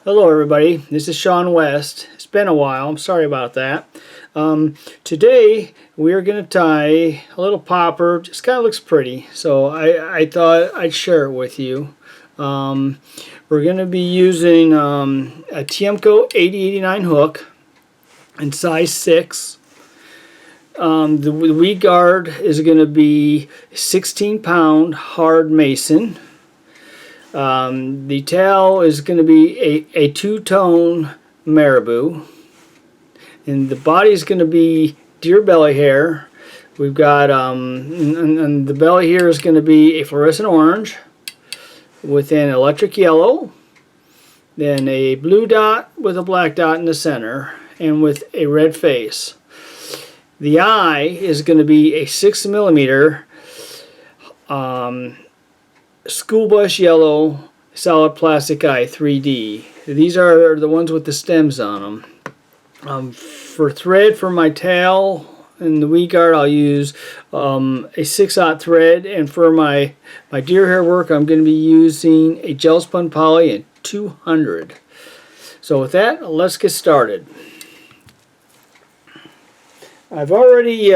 Hello everybody, this is Sean West. It's been a while, I'm sorry about that. Today we are going to tie a little popper, just kind of looks pretty, so I thought I'd share it with you. We're going to be using a Tiemco 8089 hook in size 6. The weed guard is going to be 16-pound hard mason. The tail is going to be a two-tone marabou, and the body is going to be deer belly hair. We've got and the belly here is going to be a fluorescent orange with an electric yellow, then a blue dot with a black dot in the center, and with a red face. The eye is going to be a 6mm school bus yellow solid plastic eye 3D. These are the ones with the stems on them. For thread for my tail and the weed guard, I'll use a 6/0 thread, and for my deer hair work I'm going to be using a gel spun poly in 200. So with that, let's get started. I've already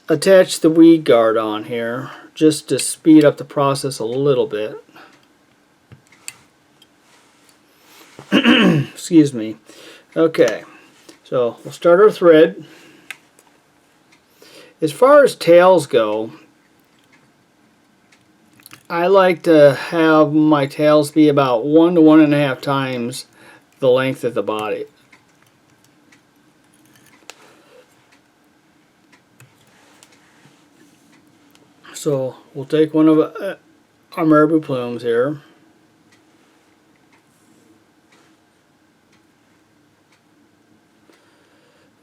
attached the weed guard on here just to speed up the process a little bit. Excuse me. Okay, so we'll start our thread. As far as tails go, I like to have my tails be about 1 to 1.5 times the length of the body. So we'll take one of our marabou plumes here,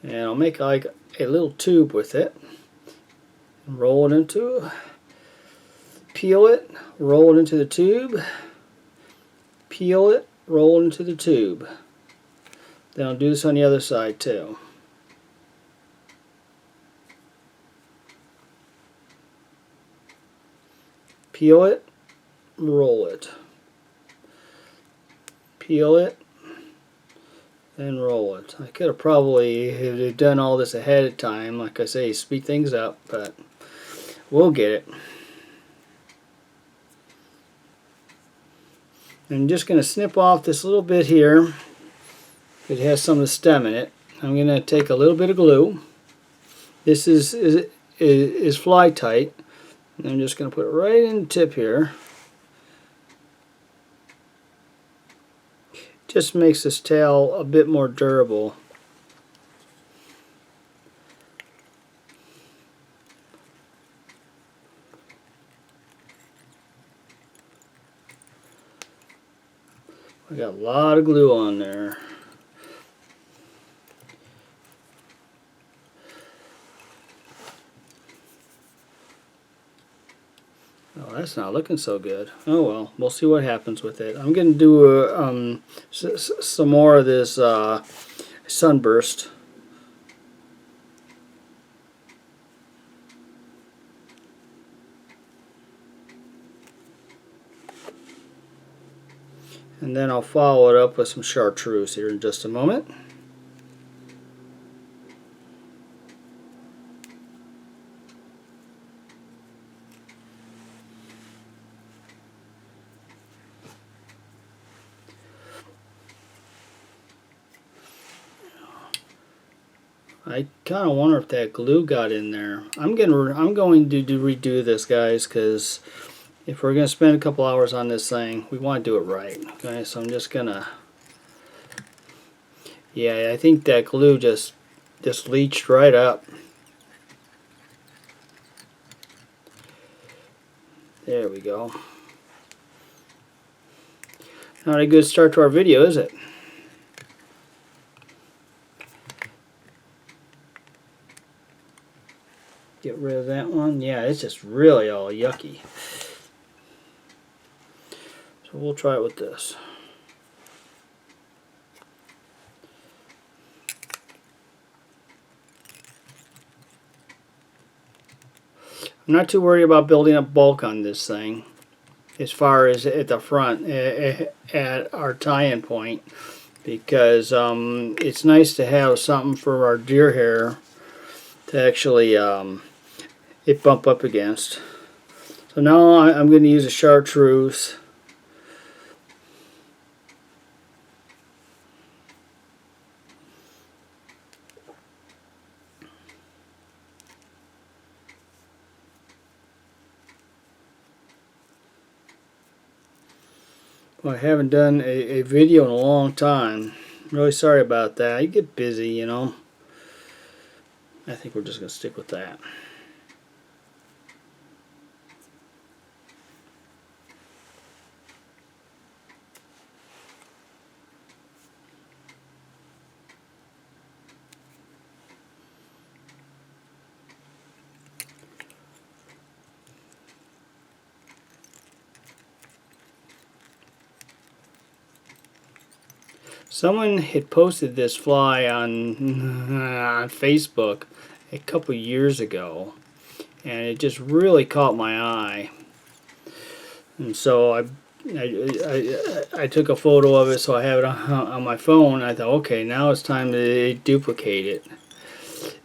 and I'll make like a little tube with it, and roll it into, peel it, roll it into the tube, peel it, roll it into the tube. Then I'll do this on the other side too. Peel it, roll it. Peel it, and roll it. I could have probably done all this ahead of time. Like I say, speed things up, but we'll get it. I'm just going to snip off this little bit here. It has some of the stem in it. I'm going to take a little bit of glue. This is fly tight. I'm just going to put it right in the tip here. Just makes this tail a bit more durable. I got a lot of glue on there. Oh, that's not looking so good. Oh well, we'll see what happens with it. I'm going to do some more of this sunburst. And then I'll follow it up with some chartreuse here in just a moment. I kind of wonder if that glue got in there. I'm going to redo this, guys, because if we're going to spend a couple hours on this thing, we want to do it right. Okay, so I'm just gonna. Yeah, I think that glue just leached right up. There we go. Not a good start to our video, is it? Get rid of that one. Yeah, it's just really all yucky. So we'll try it with this. I'm not too worried about building up bulk on this thing. as far as at the front at our tie-in point, because it's nice to have something for our deer hair to actually it bump up against. So now I'm going to use a chartreuse. Well, I haven't done a video in a long time. I'm really sorry about that. I get busy, you know. I think we're just going to stick with that. Someone had posted this fly on Facebook a couple years ago, and it just really caught my eye. And so I took a photo of it, so I have it on my phone. I thought, okay, now it's time to duplicate it.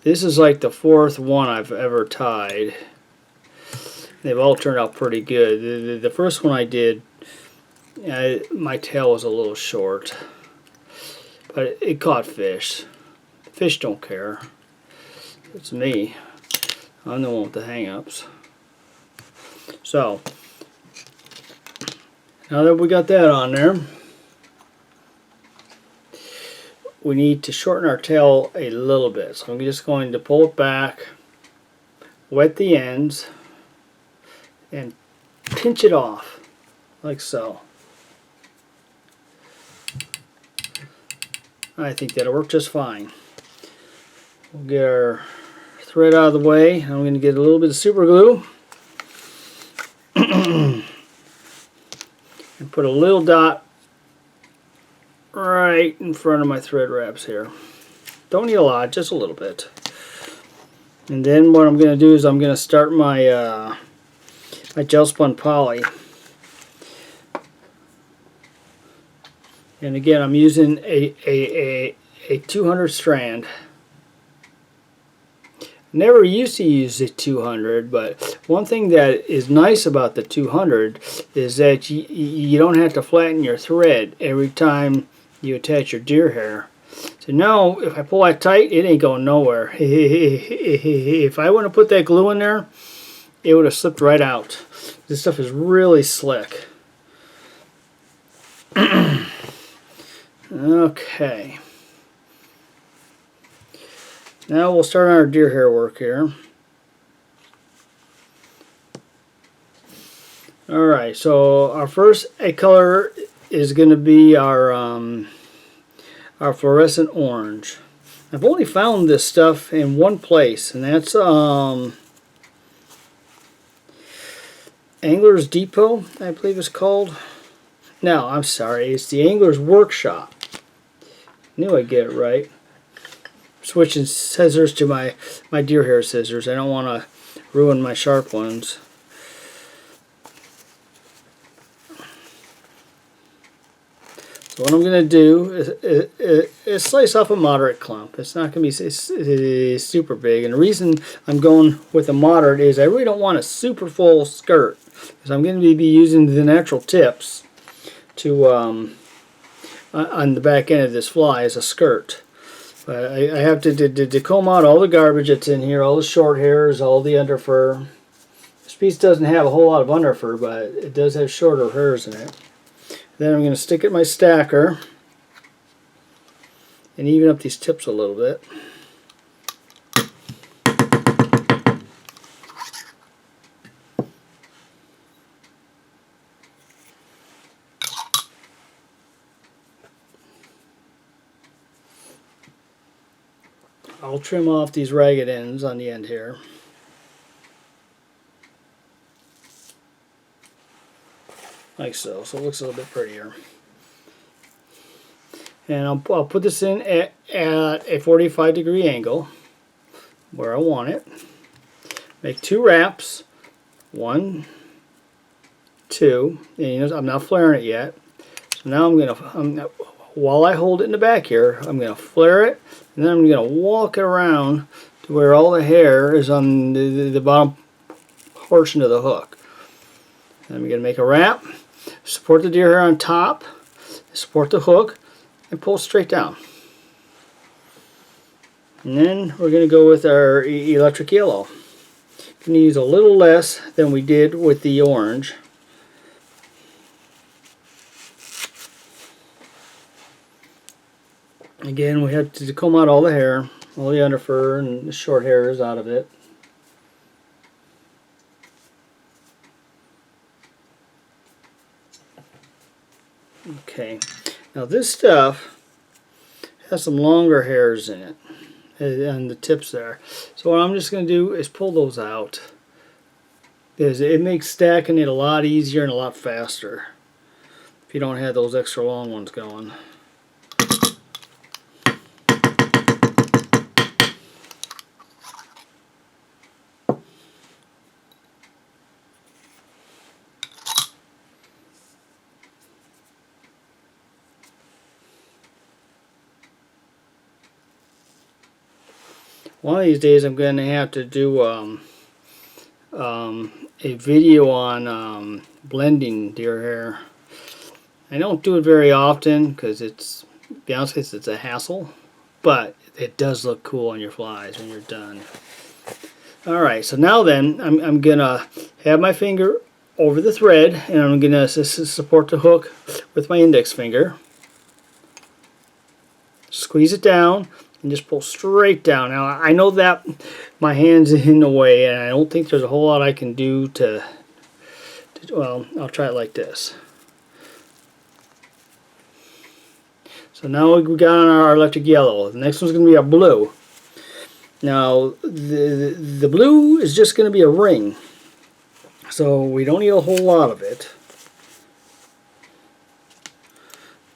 This is like the fourth one I've ever tied. They've all turned out pretty good. The first one I did, my tail was a little short, but it caught fish. Fish don't care. It's me. I'm the one with the hang-ups. So, now that we got that on there, we need to shorten our tail a little bit. So I'm just going to pull it back, wet the ends, and pinch it off, like so. I think that'll work just fine. We'll get our thread out of the way. I'm going to get a little bit of super glue and put a little dot right in front of my thread wraps here. Don't need a lot, just a little bit. And then what I'm going to do is I'm going to start my my gel spun poly. And again, I'm using a 200 strand. Never used to use the 200, but one thing that is nice about the 200 is that you don't have to flatten your thread every time you attach your deer hair. So now, if I pull that tight, it ain't going nowhere. If I want to put that glue in there, it would have slipped right out. This stuff is really slick. Okay. Now we'll start on our deer hair work here. Alright, so our first egg color is going to be our fluorescent orange. I've only found this stuff in one place, and that's Angler's Depot, I believe it's called. No, I'm sorry, it's the Angler's Workshop. Knew I'd get it right. Switching scissors to my deer hair scissors. I don't want to ruin my sharp ones. So what I'm going to do is slice off a moderate clump. It's not going to be super big. And the reason I'm going with a moderate is I really don't want a super full skirt, because I'm going to be using the natural tips to on the back end of this fly as a skirt. But I have to comb out all the garbage that's in here, all the short hairs, all the underfur. This piece doesn't have a whole lot of underfur, but it does have shorter hairs in it. Then I'm going to stick it in my stacker and even up these tips a little bit. I'll trim off these ragged ends on the end here. Like so, so it looks a little bit prettier. And I'll put this in at a 45-degree angle where I want it. Make two wraps, 1, 2, and you know, I'm not flaring it yet. So now while I hold it in the back here, I'm going to flare it, and then I'm going to walk it around to where all the hair is on the bottom portion of the hook. And I'm going to make a wrap, support the deer hair on top, support the hook, and pull straight down. And then we're going to go with our electric yellow. Going to use a little less than we did with the orange. Again, we have to comb out all the hair, all the underfur and the short hairs out of it. Okay, now this stuff has some longer hairs in it and the tips there. So what I'm just going to do is pull those out, because it makes stacking it a lot easier and a lot faster if you don't have those extra long ones going. One of these days I'm going to have to do a video on blending deer hair. I don't do it very often because to be honest with you, it's a hassle, but it does look cool on your flies when you're done. Alright, so now then I'm going to have my finger over the thread, and I'm going to support the hook with my index finger. Squeeze it down and just pull straight down. Now I know that my hand's in the way, and I don't think there's a whole lot I can do well, I'll try it like this. So now we got on our electric yellow. The next one's going to be our blue. Now the blue is just going to be a ring, so we don't need a whole lot of it.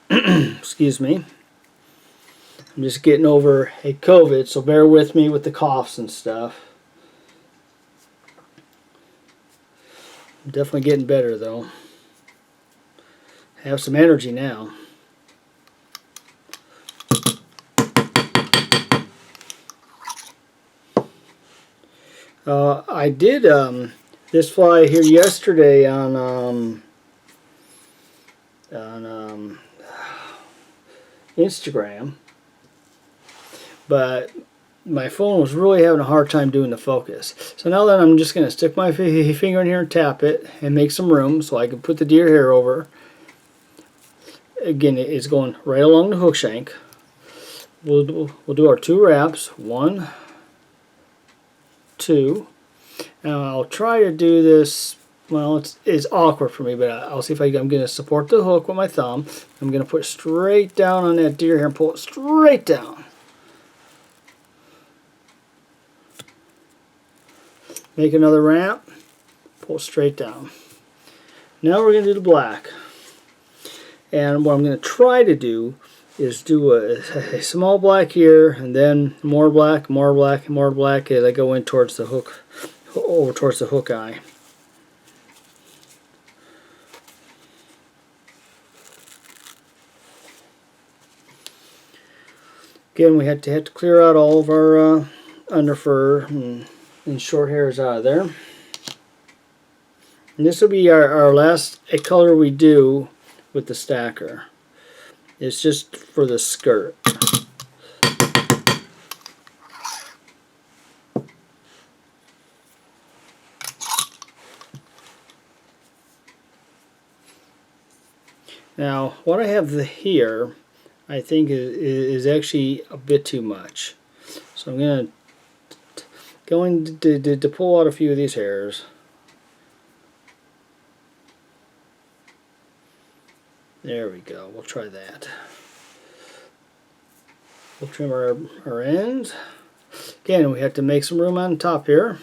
Excuse me. I'm just getting over a COVID, so bear with me with the coughs and stuff. I'm definitely getting better though. I have some energy now. I did this fly here yesterday on Instagram, but my phone was really having a hard time doing the focus. So now that I'm just going to stick my finger in here and tap it and make some room so I can put the deer hair over. Again, it's going right along the hook shank. We'll do our 2 wraps. 1, 2. Now I'll try to do this. Well, it's awkward for me, but I'll see if I'm going to support the hook with my thumb. I'm going to put it straight down on that deer hair and pull it straight down. Make another wrap, pull it straight down. Now we're going to do the black. And what I'm going to try to do is do a small black here, and then more black, more black, more black as I go in towards the hook, over towards the hook eye. Again, we have to clear out all of our underfur and short hairs out of there. And this will be our last color we do with the stacker. It's just for the skirt. Now, what I have here, I think is actually a bit too much. So I'm going to pull out a few of these hairs. There we go. We'll try that. We'll trim our ends. Again, we have to make some room on top here.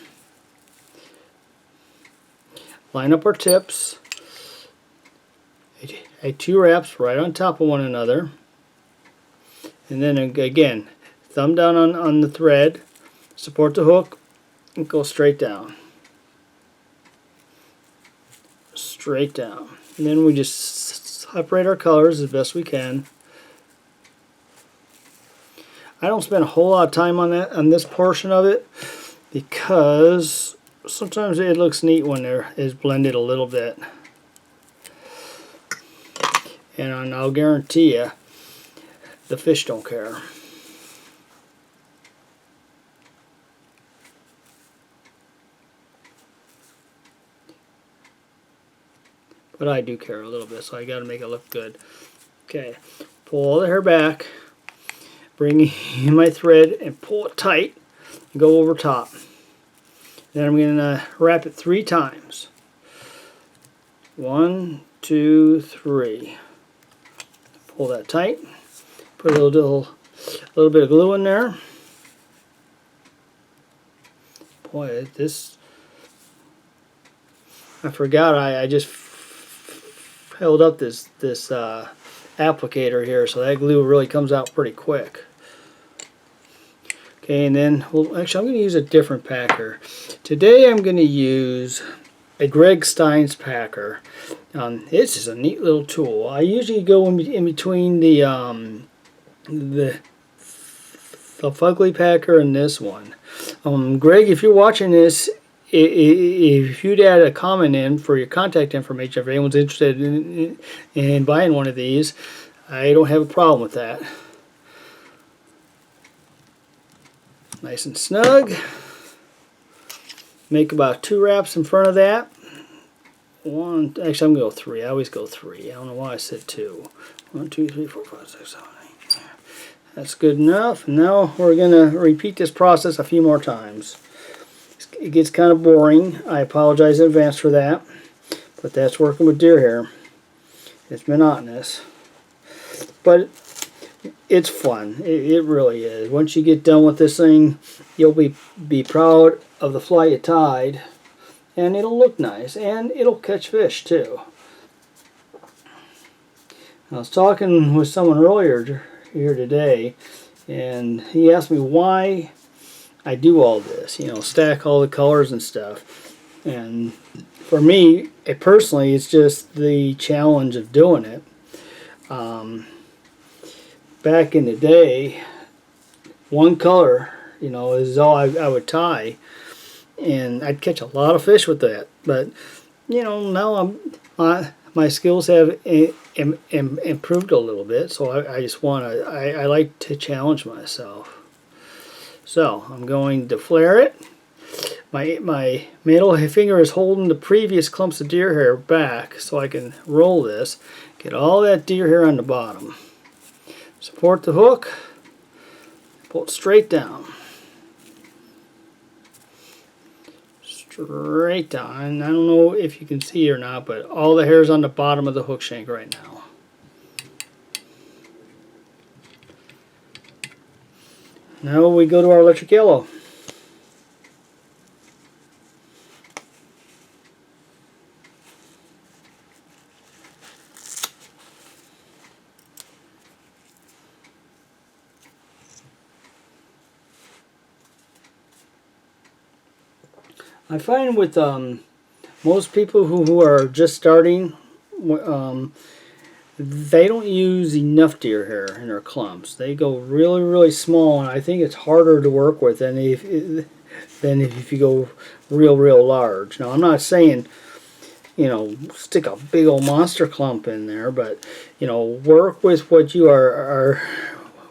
Line up our tips. 2 wraps right on top of one another. And then again, thumb down on the thread, support the hook, and go straight down. straight down. And then we just separate our colors as best we can. I don't spend a whole lot of time on this portion of it, because sometimes it looks neat when there is blended a little bit. And I'll guarantee you, the fish don't care. But I do care a little bit, so I got to make it look good. Okay, pull all the hair back, bring in my thread and pull it tight and go over top. Then I'm going to wrap it 3 times. 1, 2, 3. Pull that tight. Put a little bit of glue in there. Boy, this, I forgot I just held up this applicator here, so that glue really comes out pretty quick. Okay, and then, well, actually I'm going to use a different packer. Today I'm going to use a Greg Stine's packer. This is a neat little tool. I usually go in between the fugly packer and this one. Greg, if you're watching this, if you'd add a comment in for your contact information, if anyone's interested in buying one of these, I don't have a problem with that. Nice and snug. Make about 2 wraps in front of that. One, actually I'm going to go 3. I always go 3. I don't know why I said 2. 1, 2, 3, 4, 5, 6, 7, 8. That's good enough. And now we're going to repeat this process a few more times. It gets kind of boring. I apologize in advance for that. But that's working with deer hair. It's monotonous. But it's fun. It really is. Once you get done with this thing, you'll be proud of the fly you tied. And it'll look nice. And it'll catch fish too. I was talking with someone earlier here today, and he asked me why I do all this, you know, stack all the colors and stuff. And for me, personally, it's just the challenge of doing it. Back in the day, one color, you know, is all I would tie, and I'd catch a lot of fish with that. But you know, now my skills have improved a little bit, so I just want to, I like to challenge myself. So I'm going to flare it. My middle finger is holding the previous clumps of deer hair back so I can roll this, get all that deer hair on the bottom. Support the hook, pull it straight down. Straight down. And I don't know if you can see or not, but all the hair is on the bottom of the hook shank right now. Now we go to our electric yellow. I find with most people who are just starting, they don't use enough deer hair in their clumps. They go really, really small, and I think it's harder to work with than if you go real large. Now, I'm not saying, you know, stick a big old monster clump in there, but you know, work with what you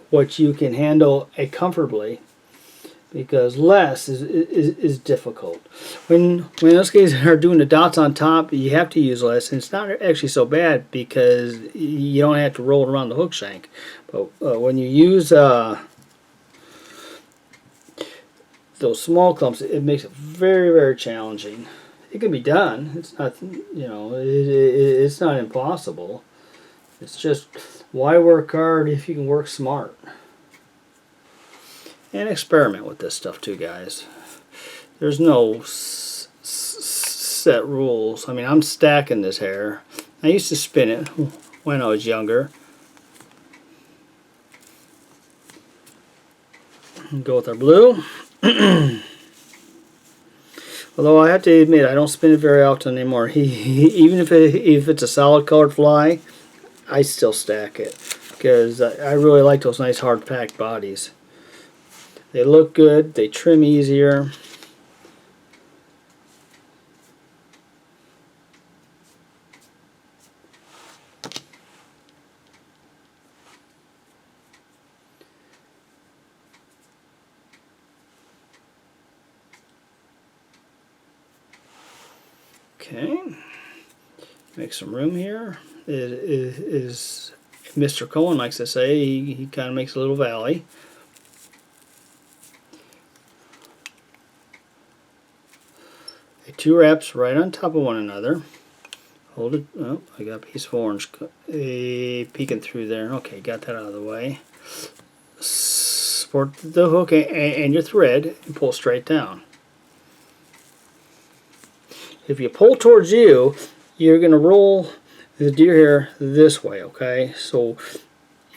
what you can handle comfortably, because less is difficult. When those guys are doing the dots on top, you have to use less, and it's not actually so bad because you don't have to roll it around the hook shank. But when you use those small clumps, it makes it very, very challenging. It can be done. It's not, you know, it's not impossible. It's just, why work hard if you can work smart? And experiment with this stuff too, guys. There's no set rules. I mean, I'm stacking this hair. I used to spin it when I was younger. Go with our blue. Although I have to admit, I don't spin it very often anymore. Even if it's a solid colored fly, I still stack it because I really like those nice hard packed bodies. They look good, they trim easier. Okay, make some room here. It is Mr. Cohen likes to say, he kind of makes a little valley. Two wraps right on top of one another. Hold it. Oh, I got a piece of orange peeking through there. Okay, got that out of the way. Support the hook and your thread and pull straight down. If you pull towards you, you're going to roll the deer hair this way, okay? So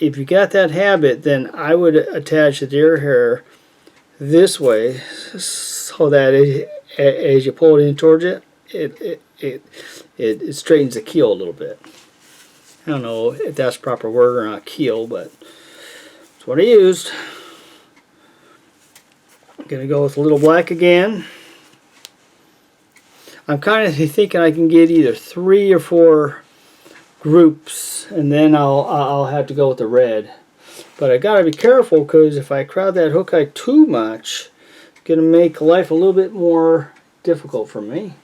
if you got that habit, then I would attach the deer hair this way so that as you pull it in towards it, it straightens the keel a little bit. I don't know if that's the proper word or not, keel, but that's what I used. I'm going to go with a little black again. I'm kind of thinking I can get either 3 or 4 groups, and then I'll have to go with the red. But I gotta be careful, because if I crowd that hook eye too much, it's gonna make life a little bit more difficult for me.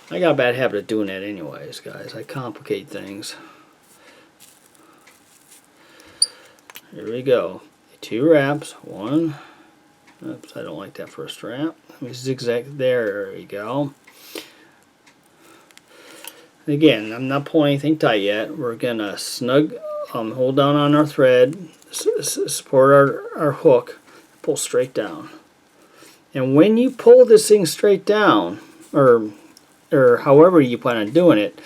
I got a bad habit of doing that anyways, guys. I complicate things. Here we go. 2 wraps. 1. Oops, I don't like that first wrap. Let me zigzag there. There we go. Again, I'm not pulling anything tight yet. We're gonna snug, hold down on our thread, support our hook, pull straight down. And when you pull this thing straight down, or however you plan on doing it,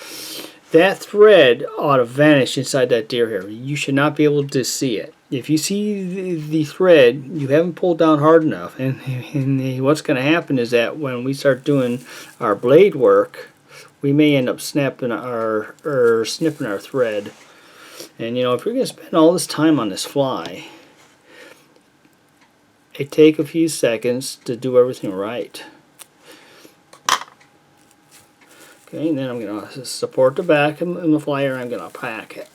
that thread ought to vanish inside that deer hair. You should not be able to see it. If you see the thread, you haven't pulled down hard enough, and what's going to happen is that when we start doing our blade work, we may end up snapping or snipping our thread. And you know, if you're going to spend all this time on this fly, it take a few seconds to do everything right. Okay, and then I'm going to support the back in the flyer, and I'm going to pack it.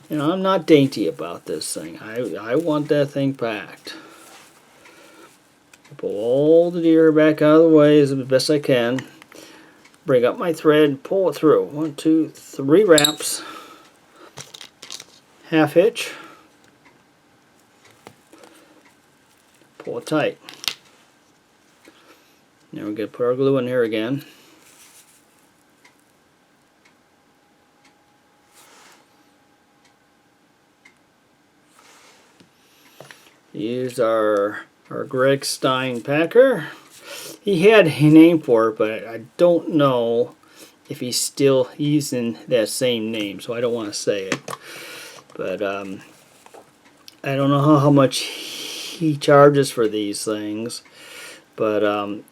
You know, I'm not dainty about this thing. I want that thing packed. Pull all the deer back out of the way as best I can. Bring up my thread, pull it through. 1, 2, 3 wraps. Half hitch. Pull it tight. Now we're going to put our glue in here again. Use our Greg Stine packer. He had a name for it, but I don't know if he's still using that same name, so I don't want to say it. But I don't know how much he charges for these things, but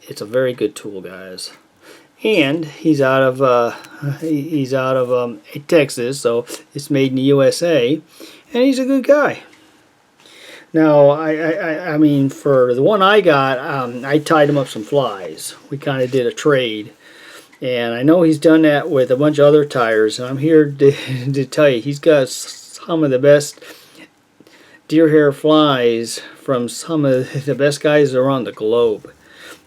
it's a very good tool, guys. And he's out of Texas, so it's made in the USA, and he's a good guy. Now, I mean, for the one I got, I tied him up some flies. We kind of did a trade. And I know he's done that with a bunch of other tires. And I'm here to tell you, he's got some of the best deer hair flies from some of the best guys around the globe.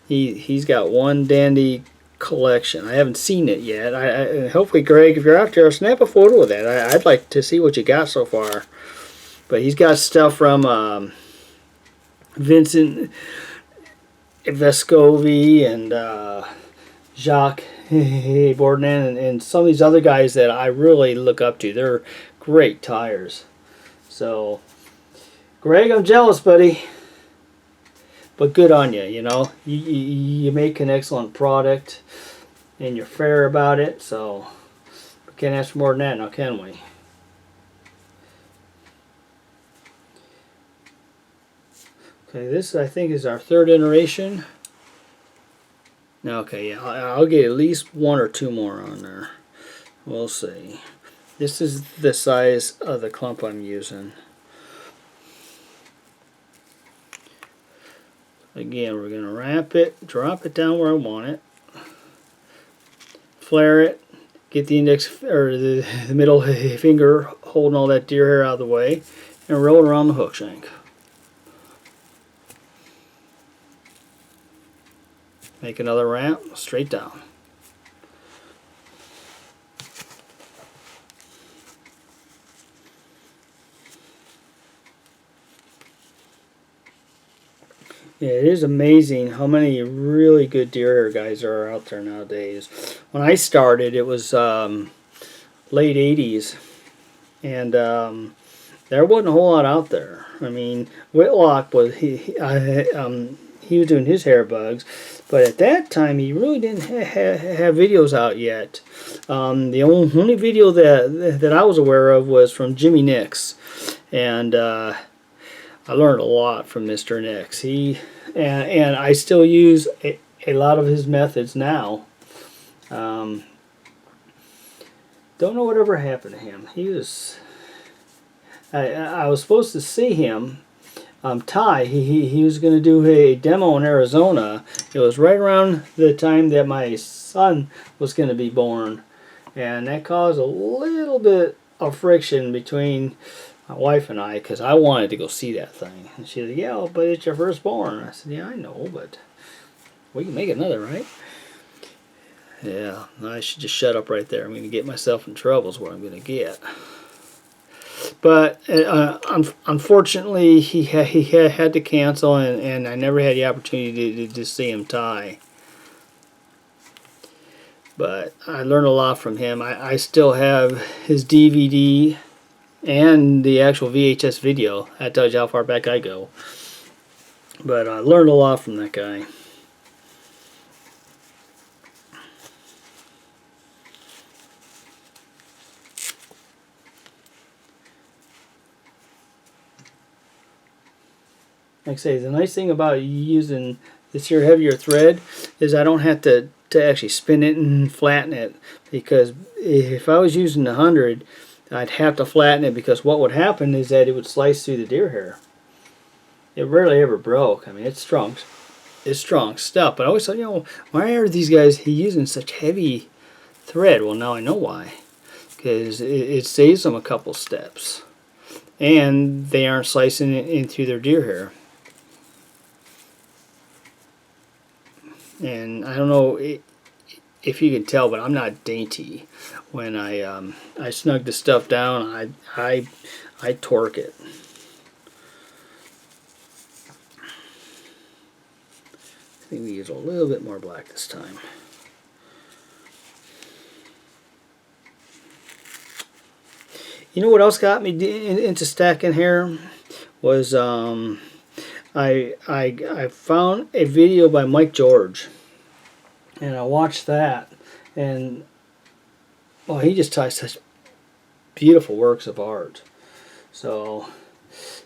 He's got one dandy collection. I haven't seen it yet. Hopefully, Greg, if you're out there, snap a photo of that. I'd like to see what you got so far. But he's got stuff from Vincent Vescovi and Jacques Bourdon and some of these other guys that I really look up to. They're great tires. So, Greg, I'm jealous, buddy. But good on you, you know. You make an excellent product and you're fair about it. So, we can't ask for more than that now, can we? Okay, this I think is our 3rd iteration. Okay, yeah, I'll get at least 1 or 2 more on there. We'll see. This is the size of the clump I'm using. Again, we're going to wrap it, drop it down where I want it, flare it, get the index or the middle finger holding all that deer hair out of the way, and roll it around the hook shank. Make another wrap straight down. Yeah, it is amazing how many really good deer hair guys are out there nowadays. When I started, it was late 80s, and there wasn't a whole lot out there. I mean, Whitlock was he was doing his hair bugs, but at that time he really didn't have videos out yet. The only video that I was aware of was from Jimmy Nix, and I learned a lot from Mr. Nix. And I still use a lot of his methods now. Don't know whatever happened to him. He was. I was supposed to see him. Ty. He was going to do a demo in Arizona. It was right around the time that my son was going to be born, and that caused a little bit of friction between my wife and I, because I wanted to go see that thing. And she said, yeah, but it's your firstborn. I said, yeah, I know, but we can make another, right? Yeah, I should just shut up right there. I'm going to get myself in trouble is what I'm going to get. But unfortunately, he had to cancel, and I never had the opportunity to see him tie. But I learned a lot from him. I still have his DVD and the actual VHS video. That tells you how far back I go. But I learned a lot from that guy. Like I say, the nice thing about using this here heavier thread is I don't have to actually spin it and flatten it, because if I was using the 100, I'd have to flatten it, because what would happen is that it would slice through the deer hair. It rarely ever broke. I mean, it's strong stuff. But I always thought, why are these guys using such heavy thread? Well, now I know why. Because it saves them a couple steps, and they aren't slicing it into their deer hair. And I don't know if you can tell, but I'm not dainty. When I snug the stuff down, I torque it. I think we use a little bit more black this time. You know what else got me into stacking hair was I found a video by Mike George, and I watched that, and well, he just ties such beautiful works of art. So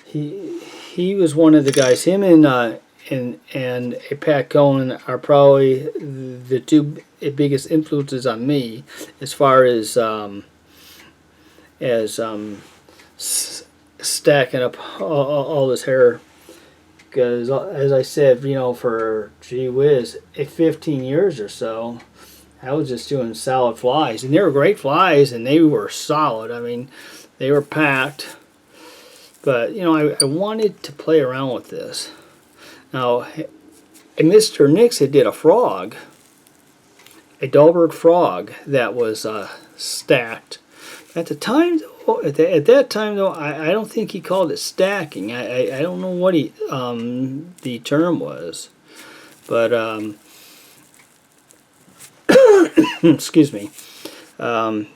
he was one of the guys. Him and a Pat Cohen are probably the two biggest influences on me as far as stacking up all this hair. Because as I said, for gee whiz, 15 years or so, I was just doing solid flies, and they were great flies, and they were solid. I mean, they were packed. But I wanted to play around with this. Now, Mr. Nix had did a frog, a Dahlberg frog that was stacked. At the time, at that time though, I don't think he called it stacking. I don't know what the term was, but excuse me. And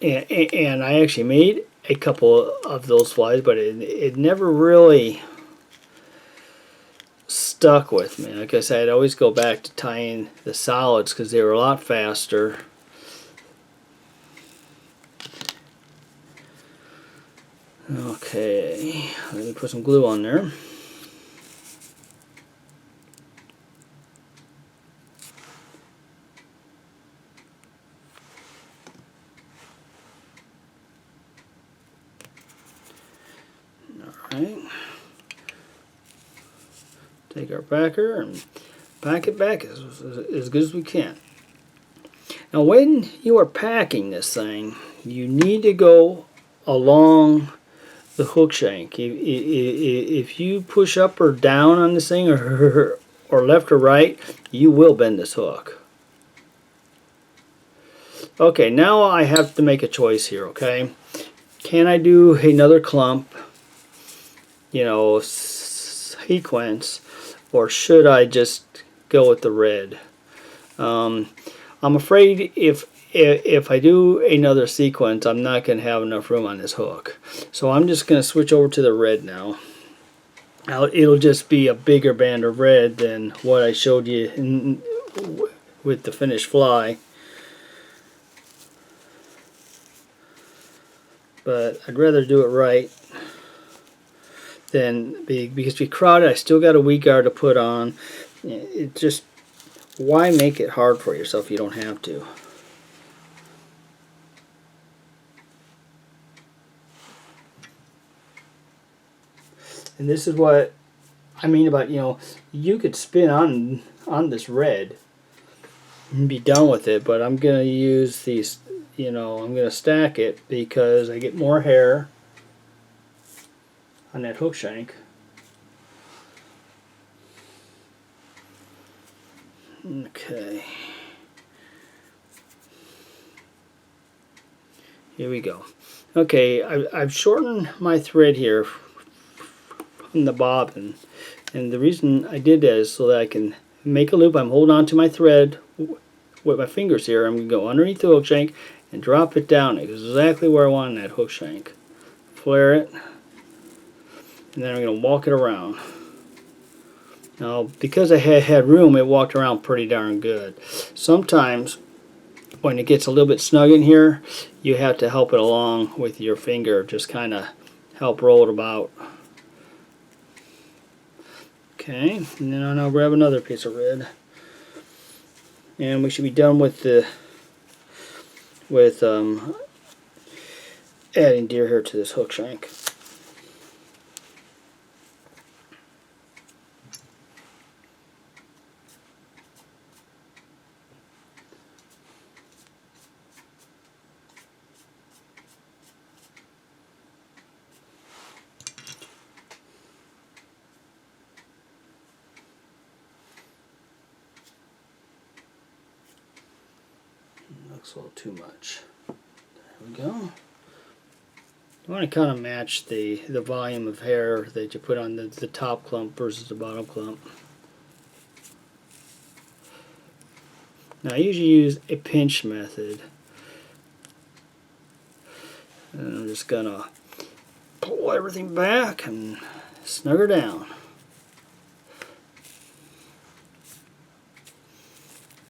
I actually made a couple of those flies, but it never really stuck with me. Like I said, I'd always go back to tying the solids because they were a lot faster. Okay, let me put some glue on there. Right. Take our packer and pack it back as good as we can. Now when you are packing this thing, you need to go along the hook shank. If you push up or down on this thing, or left or right, you will bend this hook. Okay, now I have to make a choice here, okay? Can I do another clump, you know, sequence, or should I just go with the red? I'm afraid if I do another sequence, I'm not going to have enough room on this hook. So I'm just going to switch over to the red now. Now it'll just be a bigger band of red than what I showed you with the finished fly. But I'd rather do it right than because if you crowd it, I still got a weed guard to put on. It just, why make it hard for yourself if you don't have to? And this is what I mean about, you know, you could spin on this red and be done with it, but I'm going to use these, you know, I'm going to stack it because I get more hair on that hook shank. Okay. Here we go. Okay, I've shortened my thread here from the bobbin, and the reason I did that is so that I can make a loop. I'm holding on to my thread with my fingers here. I'm going to go underneath the hook shank and drop it down exactly where I want in that hook shank. Flare it, and then I'm going to walk it around. Now, because I had room, it walked around pretty darn good. Sometimes, when it gets a little bit snug in here, you have to help it along with your finger. Just kind of help roll it about. Okay, and then I'll grab another piece of red. And we should be done with the adding deer hair to this hook shank. Looks a little too much. There we go. You want to kind of match the volume of hair that you put on the top clump versus the bottom clump. Now I usually use a pinch method. And I'm just gonna pull everything back and snug her down.